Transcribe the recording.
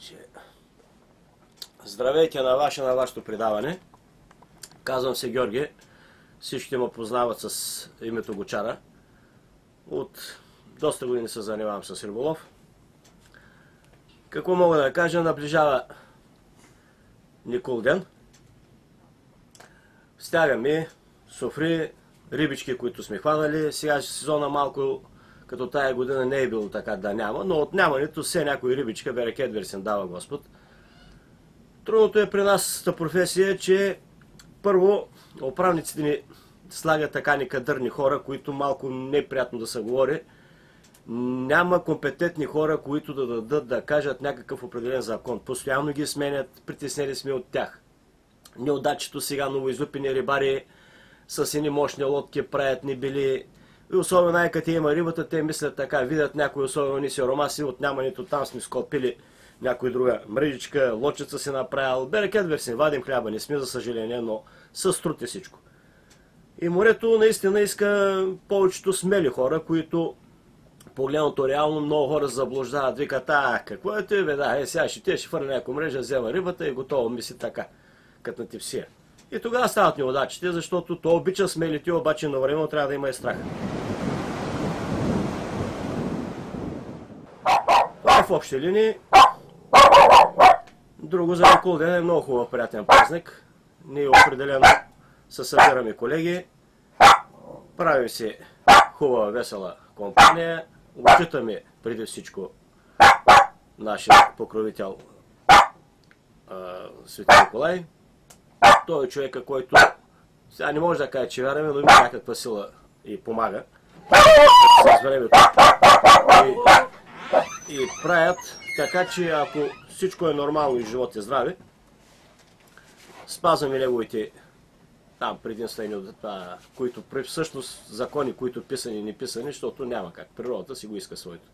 Значи, здравейте на вашето предаване. Казвам се Георги. Всички ме познават с името Гочара. От доста години се занимавам с риболов. Какво мога да кажа? Наближава Никол ден. Стягаме софри, рибички, които сме хванали. Сега сезона малко като тая година не е било така да няма, но от нямането все някои рибичка берекет версен дава Господ. Трудното е при нас та професия, че първо управниците ни слагат така некадърни хора, които малко неприятно да се говори. Няма компетентни хора, които да дадат да кажат някакъв определен закон. Постоянно ги сменят, притеснени сме от тях. Неудачето сега новоизлюпени рибари с едни мощни лодки правят ни били. И особено най-като има рибата, те мислят така, видят някои особено ни сиромаси, от нямането там сме скопили някой друга мрежичка, лодчица си направил. Берекет версин, вадим хляба, не сме за съжаление, но с труд е всичко. И морето наистина иска повечето смели хора, които погледното реално много хора заблуждават, викат, какво е това, бе, сега ще хвърля някаква мрежа, взема рибата и готово мисли така, като на типсия. И тогава стават неудачите, защото то обича смелите, обаче на време трябва да има и страх. Това в общи линии. Друго за Никол ден е много хубав приятен празник. Ние определено се събираме колеги, правим си хубава весела компания, отчитаме преди всичко нашия покровител Свети Николай. Той е човека, който сега не може да каже, че вярваме, но има някаква сила и помага с времето. И правят така, че ако всичко е нормално и живот е здраве, спазваме неговите там предимствени, които всъщност закони, които писани и не писани, защото няма как. Природата си го иска своето.